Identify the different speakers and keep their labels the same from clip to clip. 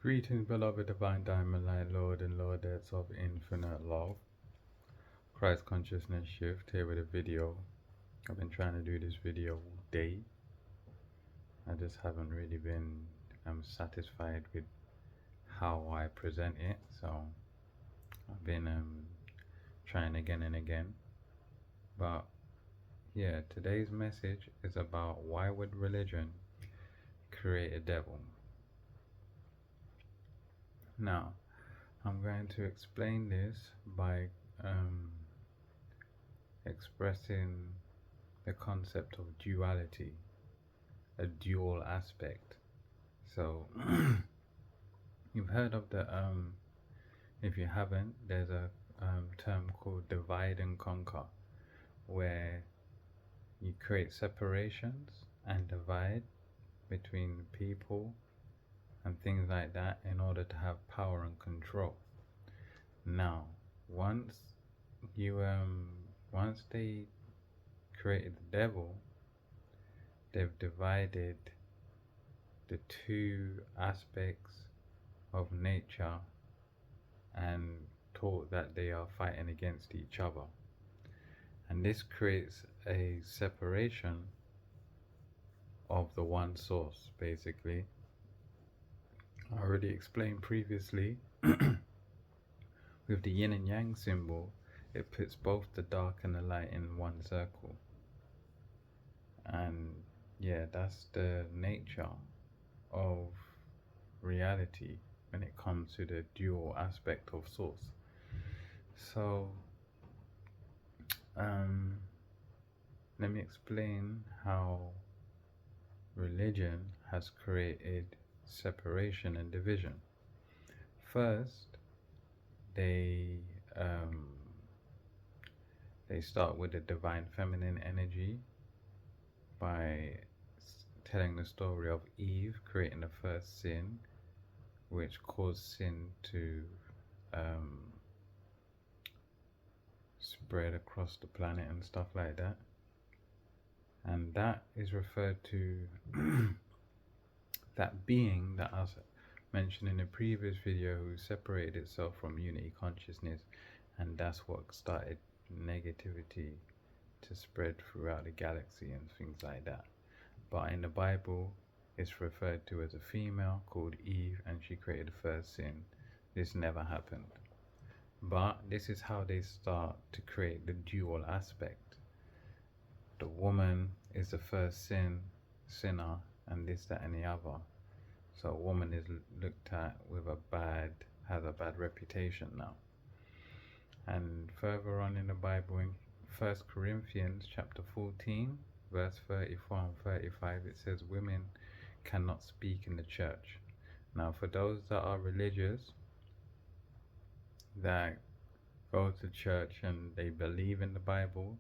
Speaker 1: Greetings, beloved divine diamond light, Lord and Lordettes of infinite love. Christ consciousness shift here with a video. I've been trying to do this video all day. I just haven't really been satisfied with how I present it, so I've been trying again and again. But yeah, today's message is about why would religion create a devil? Now, I'm going to explain this by expressing the concept of duality, a dual aspect. So, you've heard of the, if you haven't, there's a term called divide and conquer, where you create separations and divide between people and things like that in order to have power and control. Now, once they created the devil, they've divided the two aspects of nature and taught that they are fighting against each other. And this creates a separation of the one source, basically. I already explained previously with the yin and yang symbol, it puts both the dark and the light in one circle. And yeah, that's the nature of reality when it comes to the dual aspect of source. So let me explain how religion has created separation and division. First, they start with the divine feminine energy by telling the story of Eve creating the first sin, which caused sin to spread across the planet and stuff like that. And that is referred to that being that I mentioned in the previous video, who separated itself from unity consciousness, and that's what started negativity to spread throughout the galaxy and things like that. But in the Bible, it's referred to as a female called Eve, and she created the first sin. This never happened. But this is how they start to create the dual aspect. The woman is the first sinner, and this, that, and the other. So a woman is looked at with has a bad reputation now. And further on in the Bible, in 1 Corinthians chapter 14, verse 34 and 35, it says women cannot speak in the church. Now, for those that are religious, that go to church and they believe in the Bible,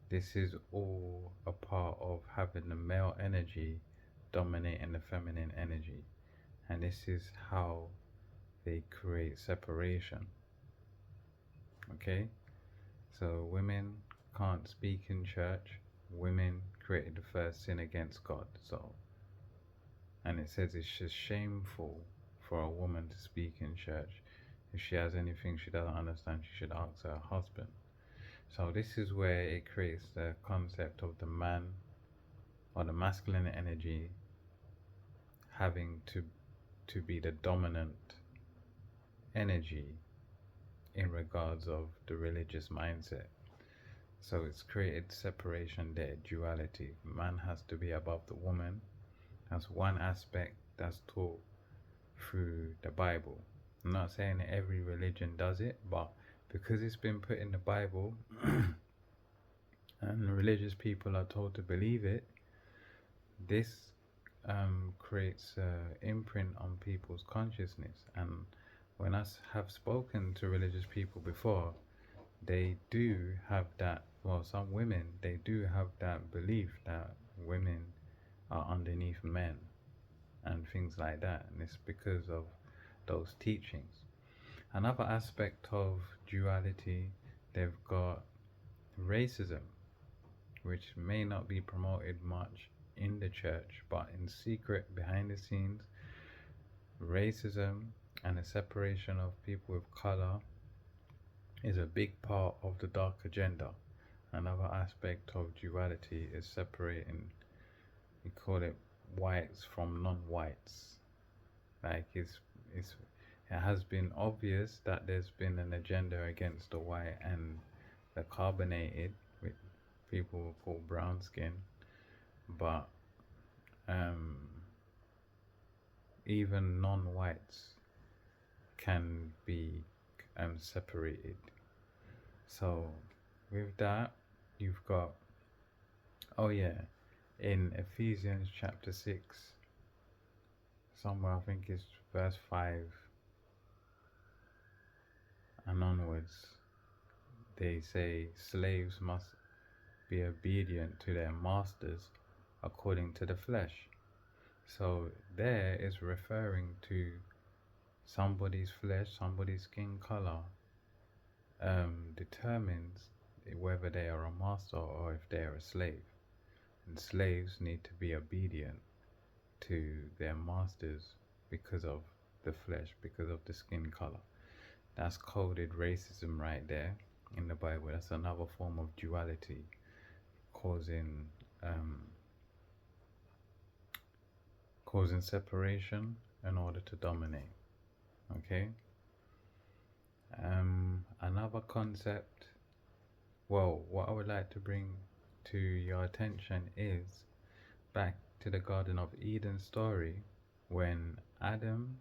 Speaker 1: this is all a part of having the male energy dominating the feminine energy. And this is how they create separation. Okay? So women can't speak in church. Women created the first sin against God. So, and it says it's just shameful for a woman to speak in church. If she has anything she doesn't understand, she should ask her husband. So this is where it creates the concept of the man or the masculine energy having to be the dominant energy in regards of the religious mindset. So it's created separation there, duality. Man has to be above the woman. That's one aspect that's taught through the Bible. I'm not saying that every religion does it, but because it's been put in the Bible and religious people are told to believe it, this creates an imprint on people's consciousness. And when I have spoken to religious people before, they do have that, well, some women, they do have that belief that women are underneath men and things like that. And it's because of those teachings. Another aspect of duality, they've got racism, which may not be promoted much in the church, but in secret, behind the scenes, racism and the separation of people with color is a big part of the dark agenda. Another aspect of duality is separating, we call it whites from non-whites. Like it has been obvious that there's been an agenda against the white and the carbonated, which people call brown skin, but um, even non-whites can be separated. So with that, you've got, oh yeah, in Ephesians chapter 6, somewhere I think it's verse 5 and onwards, they say slaves must be obedient to their masters according to the flesh. So there is referring to somebody's flesh, somebody's skin color determines whether they are a master or if they are a slave. And slaves need to be obedient to their masters because of the flesh, because of the skin color. That's coded racism right there in the Bible. That's another form of duality, causing separation in order to dominate. Okay. Another concept, well, what I would like to bring to your attention is back to the Garden of Eden story, when Adam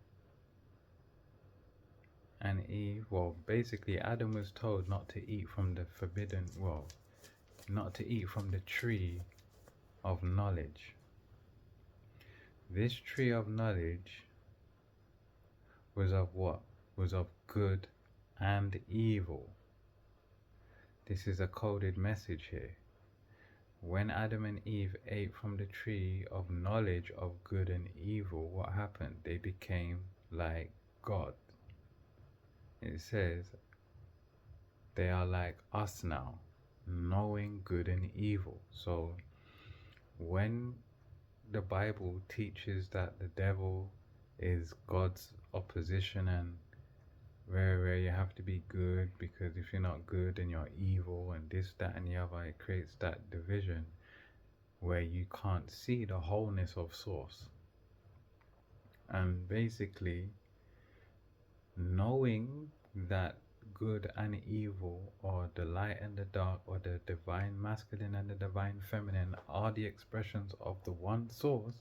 Speaker 1: and Eve, well, basically Adam was told not to eat from the forbidden, well, not to eat from the tree of knowledge. This tree of knowledge was of what? Was of good and evil. This is a coded message here. When Adam and Eve ate from the tree of knowledge of good and evil, what happened? They became like God. It says they are like us now, knowing good and evil. So when the Bible teaches that the devil is God's opposition and where you have to be good, because if you're not good then you're evil, and this, that and the other, it creates that division where you can't see the wholeness of source. And basically knowing that good and evil, or the light and the dark, or the divine masculine and the divine feminine, are the expressions of the one source,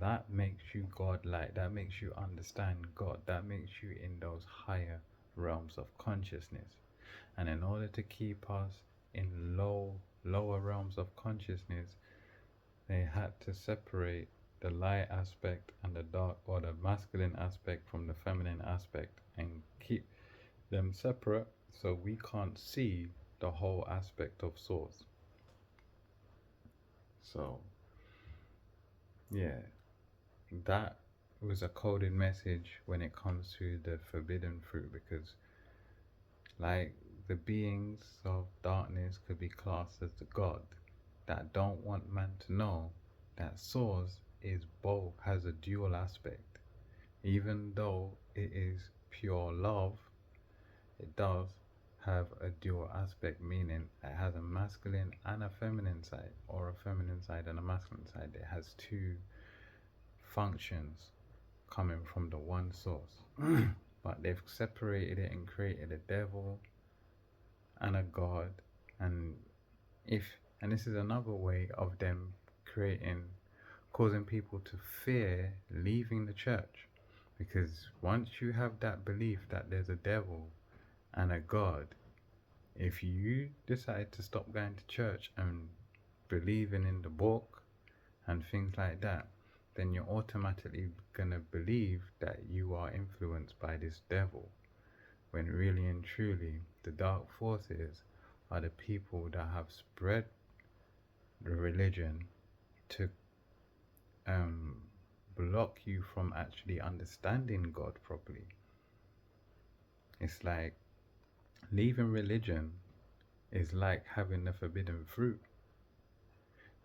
Speaker 1: that makes you God-like, that makes you understand God, that makes you in those higher realms of consciousness. And in order to keep us in lower realms of consciousness, they had to separate the light aspect and the dark, or the masculine aspect, from the feminine aspect, and keep them separate so we can't see the whole aspect of source. So yeah, that was a coded message when it comes to the forbidden fruit, because like the beings of darkness could be classed as the God that don't want man to know that source is both, has a dual aspect. Even though it is pure love, it does have a dual aspect, meaning it has a masculine and a feminine side, or a feminine side and a masculine side. It has two functions coming from the one source. But they've separated it and created a devil and a God. And this is another way of them causing people to fear leaving the church, because once you have that belief that there's a devil and a God, if you decide to stop going to church and believing in the book and things like that, then you're automatically gonna believe that you are influenced by this devil, when really and truly the dark forces are the people that have spread the religion to block you from actually understanding God properly. It's like leaving religion is like having the forbidden fruit,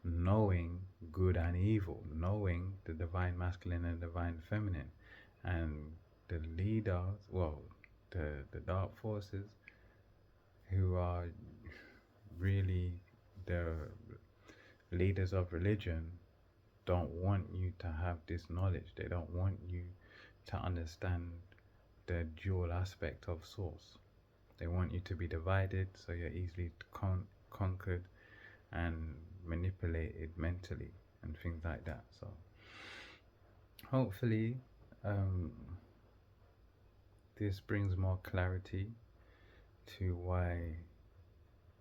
Speaker 1: knowing good and evil, knowing the divine masculine and divine feminine, And the leaders, well, the dark forces who are really the leaders of religion don't want you to have this knowledge. They don't want you to understand the dual aspect of source. They want you to be divided so you're easily conquered and manipulated mentally and things like that. So hopefully this brings more clarity to why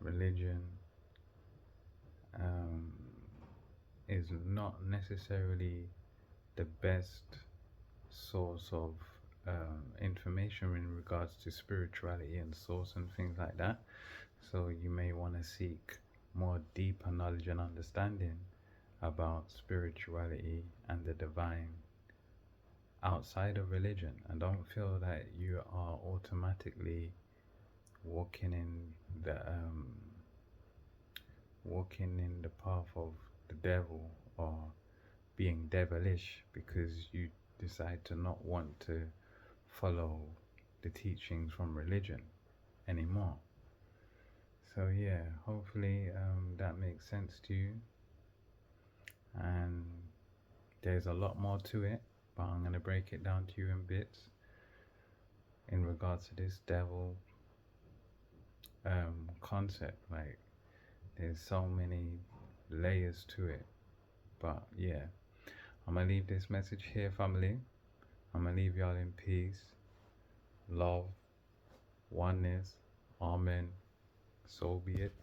Speaker 1: religion is not necessarily the best source of information in regards to spirituality and source and things like that. So you may want to seek more deeper knowledge and understanding about spirituality and the divine outside of religion, and don't feel that you are automatically walking in the path of the devil or being devilish because you decide to not want to follow the teachings from religion anymore. So yeah, hopefully that makes sense to you, and there's a lot more to it, but I'm going to break it down to you in bits in regards to this devil concept. Like, there's so many layers to it, but yeah, I'm gonna leave this message here, family. I'm gonna leave y'all in peace, love, oneness. Amen. So be it.